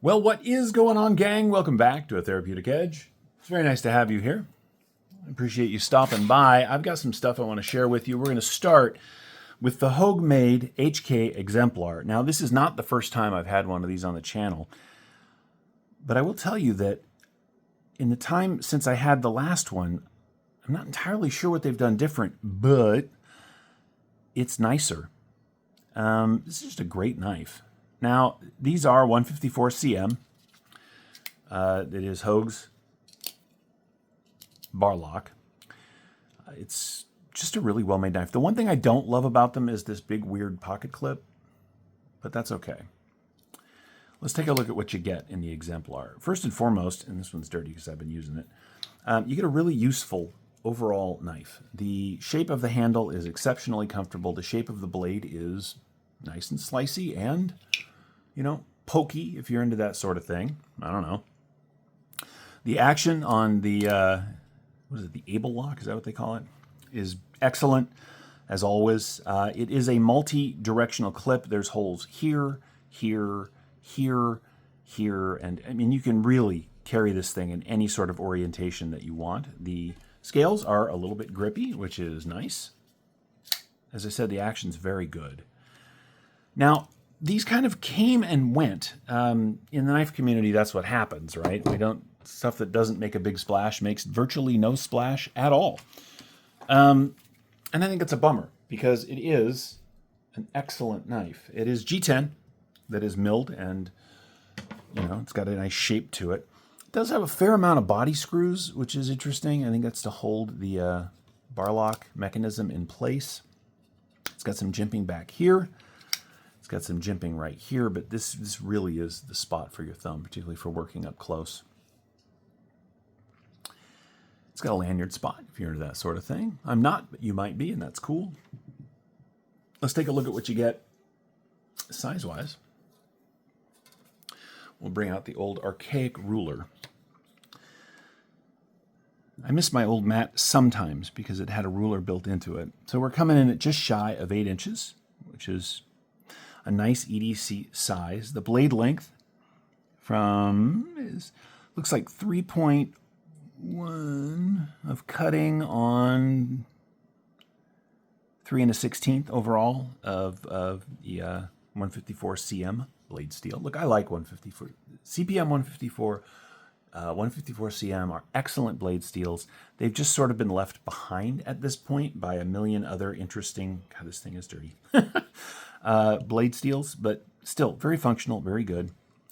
Well, what is going on, gang? Welcome back to A Therapeutic Edge. It's very nice to have you here. I appreciate you stopping by. I've got some stuff I want to share with you. We're going to start with the Hogue-made HK Exemplar. Now, this is not the first time I've had one of these on the channel, but I will tell you that in the time since I had the last one, I'm not entirely sure what they've done different, but it's nicer. This is just a great knife. Now, these are 154 cm. It is Hogue's bar lock. It's just a really well-made knife. The one thing I don't love about them is this big weird pocket clip, but that's okay. Let's take a look at what you get in the Exemplar. First and foremost, and this one's dirty because I've been using it, you get a really useful overall knife. The shape of the handle is exceptionally comfortable. The shape of the blade is nice and slicey and, you know, pokey if you're into that sort of thing. I don't know. The action on the, what is it, the Able lock, is that what they call it, is excellent, as always. It is a multi-directional clip. There's holes here, here, here, here, and I mean, you can really carry this thing in any sort of orientation that you want. The scales are a little bit grippy, which is nice. As I said, the action's very good. Now, these kind of came and went. In the knife community, that's what happens, right? Stuff that doesn't make a big splash makes virtually no splash at all. And I think it's a bummer because it is an excellent knife. It is G10 that is milled and, you know, it's got a nice shape to it. It does have a fair amount of body screws, which is interesting. I think that's to hold the bar lock mechanism in place. It's got some jimping back here. It's got some jimping right here, but this really is the spot for your thumb, particularly for working up close. It's got a lanyard spot if you're into that sort of thing. I'm not, but you might be, and that's cool. Let's take a look at what you get size-wise. We'll bring out the old archaic ruler. I miss my old mat sometimes because it had a ruler built into it. So we're coming in at just shy of 8 inches, which is a nice EDC size. The blade length looks like 3.1 of cutting on 3 1/16 overall of the 154 cm blade steel. Look, I like 154 CPM 154. 154 cm are excellent blade steels. They've just sort of been left behind at this point by a million other interesting, God, this thing is dirty, blade steels, but still very functional, very good.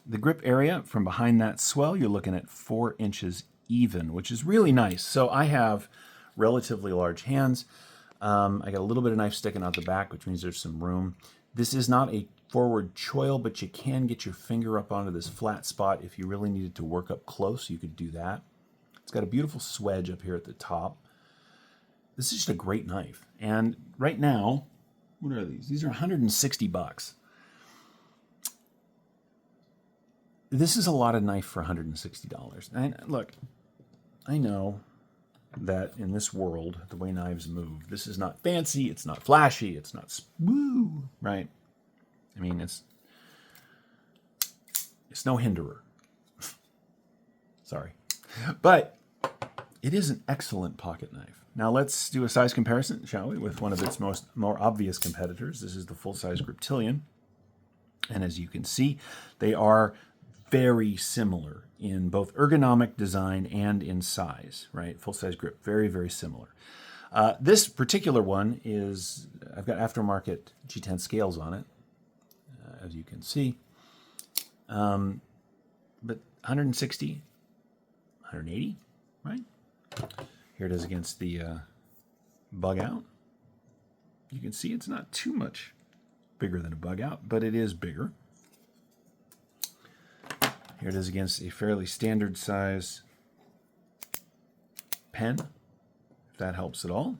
The grip area from behind that swell, you're looking at 4 inches even, which is really nice. So I have relatively large hands. I got a little bit of knife sticking out the back, which means there's some room. This is not a forward choil, but you can get your finger up onto this flat spot. If you really needed to work up close, you could do that. It's got a beautiful swedge up here at the top. This is just a great knife. And right now, what are these? These are 160 bucks. This is a lot of knife for $160. And look, I know that in this world, the way knives move, this is not fancy, it's not flashy, it's not woo, right? I mean, it's no hinderer. Sorry. But it is an excellent pocket knife. Now let's do a size comparison, shall we, with one of its more obvious competitors. This is the full-size Griptilian. And as you can see, they are very similar in both ergonomic design and in size, right? Full-size grip, very, very similar. This particular one is, I've got aftermarket G10 scales on it, as you can see. But 160, 180, right? Here it is against the bug out. You can see it's not too much bigger than a bug out, but it is bigger. Here it is against a fairly standard size pen, if that helps at all.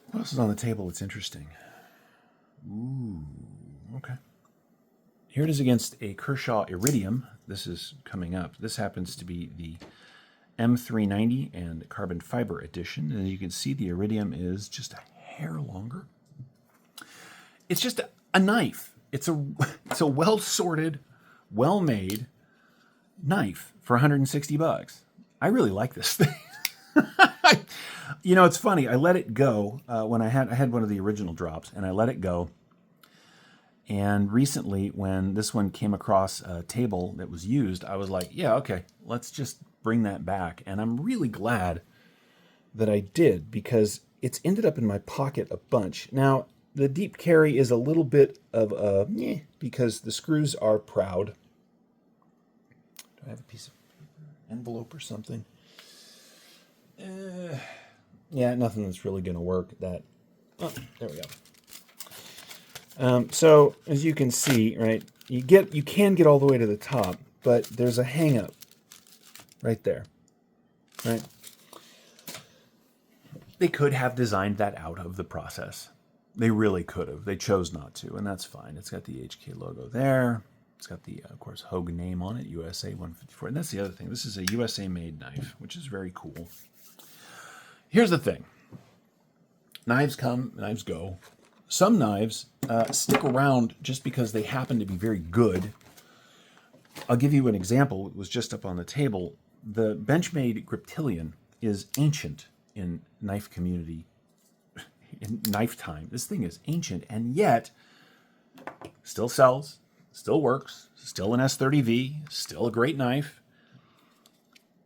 What else is on the table that's interesting? Ooh, okay. Here it is against a Kershaw Iridium. This is coming up. This happens to be the M390 and carbon fiber edition. And you can see the Iridium is just a hair longer. It's just a knife. It's a well-sorted, well-made knife for $160. I really like this thing. You know, it's funny. I let it go when I had one of the original drops, and I let it go. And recently, when this one came across a table that was used, I was like, yeah, okay, let's just bring that back. And I'm really glad that I did, because it's ended up in my pocket a bunch. Now, the deep carry is a little bit of a because the screws are proud. Do I have a piece of envelope or something? Yeah, nothing that's really going to work. There we go. So as you can see, right, you can get all the way to the top, but there's a hang up right there, right? They could have designed that out of the process. They really could have. They chose not to, and that's fine. It's got the HK logo there. It's got the, of course, Hogue name on it, USA 154. And that's the other thing. This is a USA-made knife, which is very cool. Here's the thing. Knives come, knives go. Some knives stick around just because they happen to be very good. I'll give you an example. It was just up on the table. The Benchmade Griptilian is ancient in knife community, in knife time. This thing is ancient, and yet still sells, still works, still an S30V, still a great knife.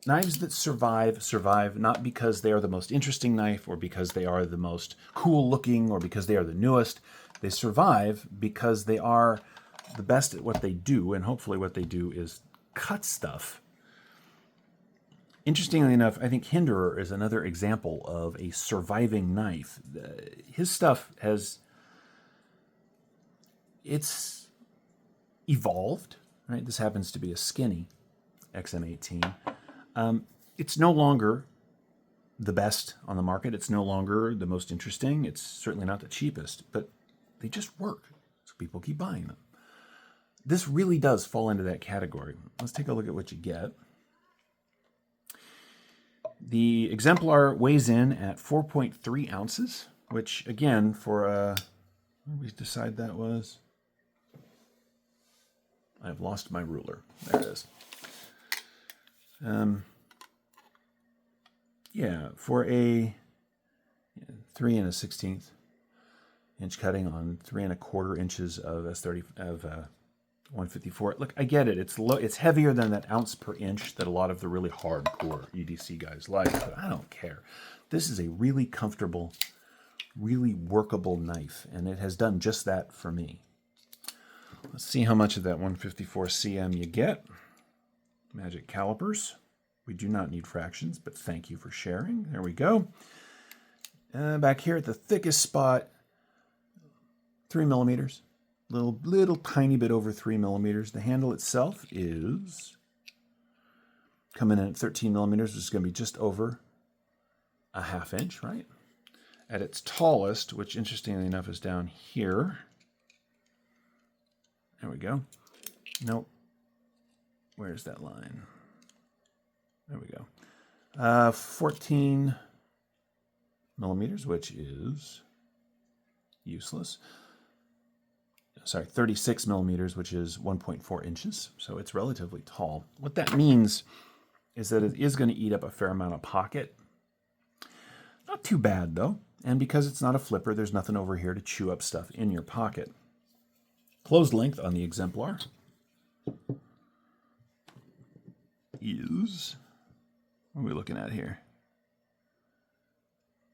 Knives that survive not because they are the most interesting knife or because they are the most cool looking or because they are the newest. They survive because they are the best at what they do, and hopefully what they do is cut stuff. Interestingly enough, I think Hinderer is another example of a surviving knife. His stuff it's evolved, right? This happens to be a skinny XM18. It's no longer the best on the market. It's no longer the most interesting. It's certainly not the cheapest, but they just work, so people keep buying them. This really does fall into that category. Let's take a look at what you get. The Exemplar weighs in at 4.3 ounces, which, again, for what did we decide that was? I've lost my ruler. There it is. Yeah, for a 3 1/16 inch cutting on 3 1/4 inches of S30 of 154. Look, I get it. It's low. It's heavier than that ounce per inch that a lot of the really hardcore EDC guys like, but I don't care. This is a really comfortable, really workable knife, and it has done just that for me. Let's see how much of that 154 cm you get. Magic calipers. We do not need fractions, but thank you for sharing. There we go. Back here at the thickest spot, 3 millimeters. Little tiny bit over 3 millimeters. The handle itself is coming in at 13 millimeters, which is going to be just over a ½ inch, right? At its tallest, which interestingly enough is down here. There we go. Nope. Where's that line? There we go. 14 millimeters, which is useless. Sorry, 36 millimeters, which is 1.4 inches. So it's relatively tall. What that means is that it is going to eat up a fair amount of pocket. Not too bad, though. And because it's not a flipper, there's nothing over here to chew up stuff in your pocket. Closed length on the Exemplar is, what are we looking at here?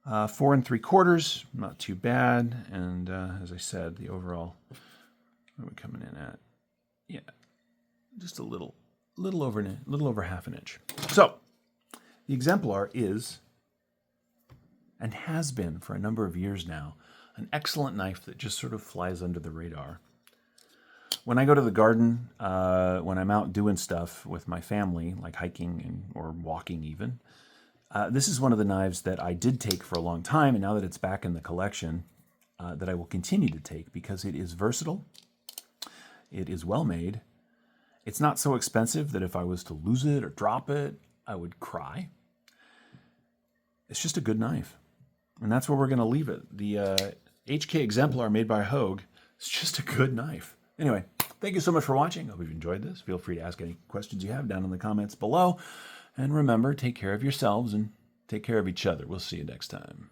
4 3/4, not too bad. And as I said, the overall, what are we coming in at? Yeah, just a little over ½ inch. So the Exemplar is, and has been for a number of years now, an excellent knife that just sort of flies under the radar. When I go to the garden, when I'm out doing stuff with my family, like hiking or walking even, this is one of the knives that I did take for a long time, and now that it's back in the collection, that I will continue to take because it is versatile, it is well made, it's not so expensive that if I was to lose it or drop it, I would cry. It's just a good knife, and that's where we're going to leave it. The HK Exemplar made by Hogue is just a good knife. Anyway, thank you so much for watching. I hope you've enjoyed this. Feel free to ask any questions you have down in the comments below. And remember, take care of yourselves and take care of each other. We'll see you next time.